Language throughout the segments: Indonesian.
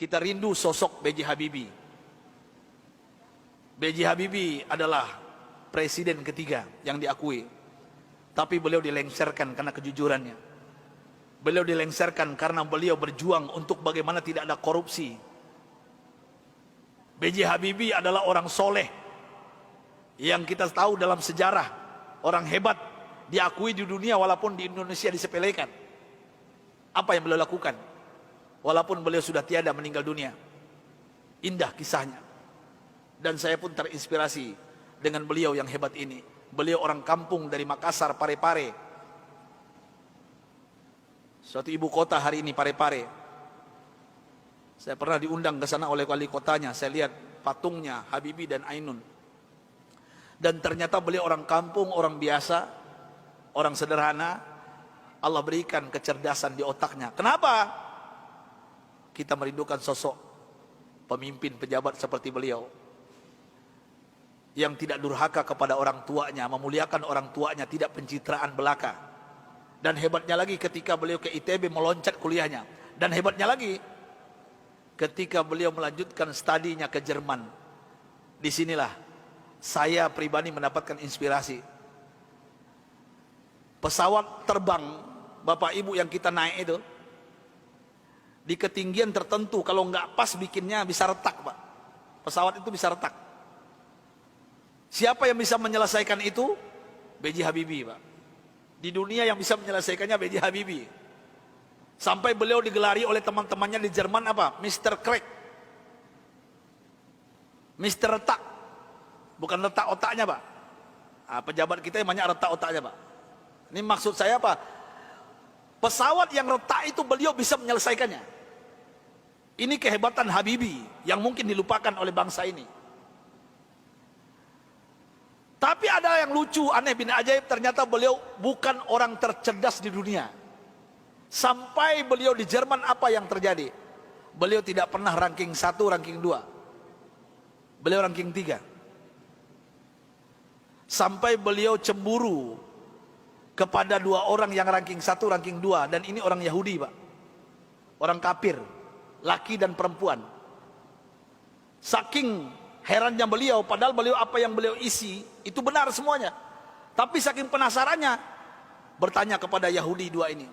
kita rindu sosok B.J. Habibie. B.J. Habibie adalah presiden ketiga yang diakui, tapi beliau dilengsarkan karena kejujurannya. Beliau dilengsarkan karena beliau berjuang untuk bagaimana tidak ada korupsi. B.J. Habibie adalah orang soleh yang kita tahu dalam sejarah, orang hebat, diakui di dunia walaupun di Indonesia disepelekan. Apa yang beliau lakukan walaupun beliau sudah tiada, meninggal dunia? Indah kisahnya, dan saya pun terinspirasi dengan beliau yang hebat ini. Beliau orang kampung dari Makassar, Parepare, suatu ibu kota hari ini, Parepare. Saya pernah diundang ke sana oleh wali kotanya. Saya lihat patungnya Habibie dan Ainun, dan ternyata beliau orang kampung, orang biasa, orang sederhana. Allah berikan kecerdasan di otaknya. Kenapa? Kita merindukan sosok pemimpin pejabat seperti beliau, yang tidak durhaka kepada orang tuanya, memuliakan orang tuanya, tidak pencitraan belaka. Dan hebatnya lagi ketika beliau ke ITB meloncat kuliahnya. Dan hebatnya lagi ketika beliau melanjutkan studinya ke Jerman. Disinilah saya pribadi mendapatkan inspirasi. Pesawat terbang, Bapak Ibu, yang kita naik itu di ketinggian tertentu, kalau nggak pas bikinnya bisa retak, Pak. Pesawat itu bisa retak. Siapa yang bisa menyelesaikan itu? B.J. Habibie, Pak. Di dunia yang bisa menyelesaikannya B.J. Habibie. Sampai beliau digelari oleh teman-temannya di Jerman apa? Mr. Crack, Mr. Retak. Bukan retak otaknya, Pak. Nah, pejabat kita yang banyak retak otaknya, Pak. Ini maksud saya apa? Pesawat yang retak itu beliau bisa menyelesaikannya. Ini kehebatan Habibie yang mungkin dilupakan oleh bangsa ini. Tapi ada yang lucu, aneh bin ajaib, ternyata beliau bukan orang tercerdas di dunia. Sampai beliau di Jerman, apa yang terjadi? Beliau tidak pernah ranking 1, ranking 2. Beliau ranking 3. Sampai beliau cemburu kepada 2 orang yang ranking 1, ranking 2, dan ini orang Yahudi, Pak. Orang kafir, laki dan perempuan. Saking herannya beliau, padahal beliau apa yang beliau isi itu benar semuanya. Tapi saking penasarannya, bertanya kepada Yahudi 2 ini.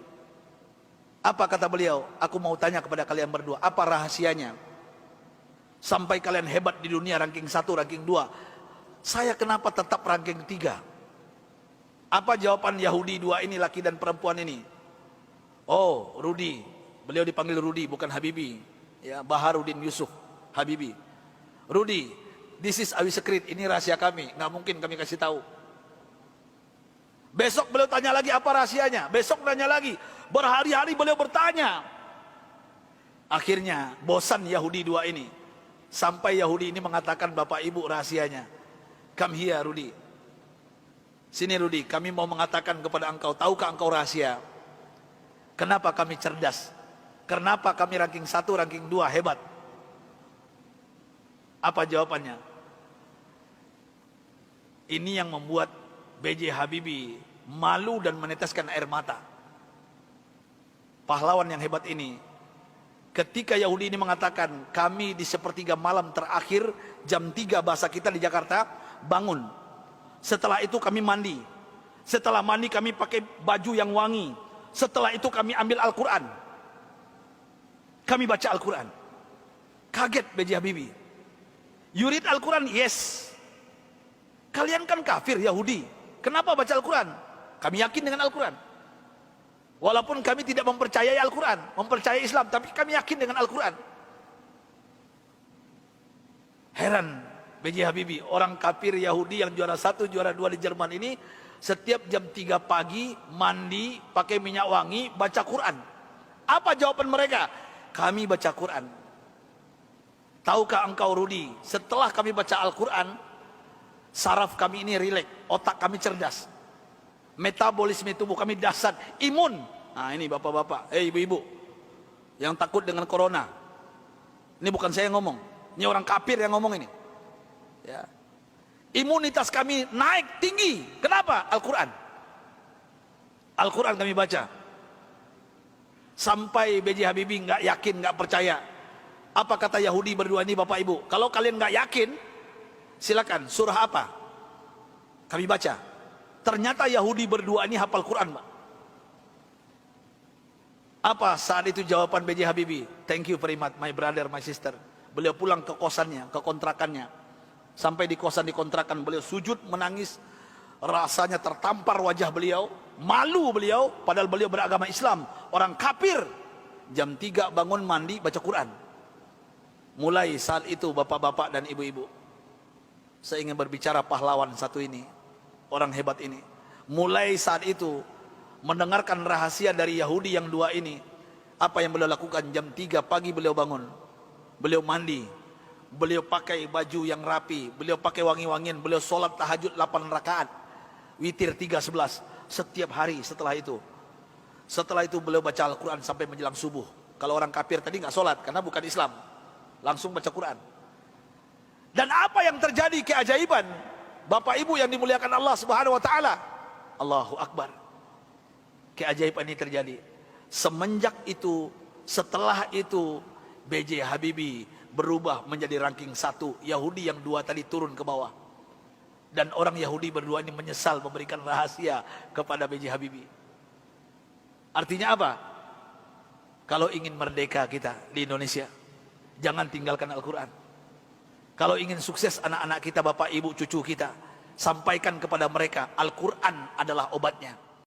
Apa kata beliau? Aku mau tanya kepada kalian berdua, apa rahasianya sampai kalian hebat di dunia, ranking 1, ranking 2? Saya kenapa tetap ranking 3? Apa jawaban Yahudi 2 ini, laki dan perempuan ini? Oh, Rudi. Beliau dipanggil Rudi, bukan Habibie. Ya, Baharudin Yusuf Habibie. Rudi, this is our secret. Ini rahasia kami. Nggak mungkin kami kasih tahu. Besok beliau tanya lagi, apa rahasianya? Besok tanya lagi. Berhari-hari beliau bertanya. Akhirnya bosan Yahudi 2 ini. Sampai Yahudi ini mengatakan, Bapak Ibu, rahasianya. Come here, Rudi. Sini Rudi, kami mau mengatakan kepada engkau, tahukah engkau rahasia? Kenapa kami cerdas? Kenapa kami ranking 1, ranking 2 hebat? Apa jawabannya? Ini yang membuat B.J. Habibie malu dan meneteskan air mata. Pahlawan yang hebat ini, ketika Yahudi ini mengatakan, kami di sepertiga malam terakhir, jam 3 bahasa kita di Jakarta, bangun. Setelah itu kami mandi. Setelah mandi kami pakai baju yang wangi. Setelah itu kami ambil Al-Quran. Kami baca Al-Quran. Kaget B.J. Habibie. You read Al-Quran? Yes. Kalian kan kafir Yahudi, kenapa baca Al-Quran? Kami yakin dengan Al-Quran. Walaupun kami tidak mempercayai Al-Quran, mempercayai Islam, tapi kami yakin dengan Al-Quran. Heran B.J. Habibie, orang kafir Yahudi yang juara 1, juara 2 di Jerman ini, setiap jam 3 pagi mandi, pakai minyak wangi, baca Quran. Apa jawaban mereka? Kami baca Quran. Tahukah engkau Rudi, setelah kami baca Al-Quran, saraf kami ini rileks, otak kami cerdas, metabolisme tubuh kami dahsyat, imun. Nah ini bapak-bapak, ibu-ibu yang takut dengan corona, ini bukan saya yang ngomong, ini orang kafir yang ngomong ini. Ya. Imunitas kami naik tinggi. Kenapa? Al-Quran. Al-Quran kami baca. Sampai B.J. Habibie nggak yakin, nggak percaya. Apa kata Yahudi berdua ini Bapak Ibu? Kalau kalian nggak yakin, silakan. Surah apa? Kami baca. Ternyata Yahudi berdua ini hafal Quran, Pak. Apa saat itu jawaban B.J. Habibie? Thank you very much, my brother, my sister. Beliau pulang ke kosannya, ke kontrakannya. Sampai di kosan di kontrakan, beliau sujud menangis. Rasanya tertampar wajah beliau. Malu beliau, padahal beliau beragama Islam. Orang kafir. Jam 3 bangun mandi, baca Quran. Mulai saat itu bapak-bapak dan ibu-ibu, saya ingin berbicara pahlawan satu ini, orang hebat ini. Mulai saat itu mendengarkan rahasia dari Yahudi yang dua ini. Apa yang beliau lakukan? Jam 3 pagi beliau bangun, beliau mandi, beliau pakai baju yang rapi, beliau pakai wangi-wangian, beliau sholat tahajud 8 rakaat, witir 3:11 setiap hari. Setelah itu beliau baca Al-Quran sampai menjelang subuh. Kalau orang kafir tadi nggak sholat karena bukan Islam, langsung baca Quran. Dan apa yang terjadi keajaiban, Bapak Ibu yang dimuliakan Allah Subhanahu wa taala. Allahu Akbar. Keajaiban ini terjadi. Semenjak itu, setelah itu B.J. Habibie berubah menjadi ranking 1. Yahudi yang 2 tadi turun ke bawah. Dan orang Yahudi berdua ini menyesal memberikan rahasia kepada B.J. Habibie. Artinya apa? Kalau ingin merdeka kita di Indonesia, jangan tinggalkan Al-Quran. Kalau ingin sukses anak-anak kita, bapak, ibu, cucu kita, sampaikan kepada mereka Al-Quran adalah obatnya.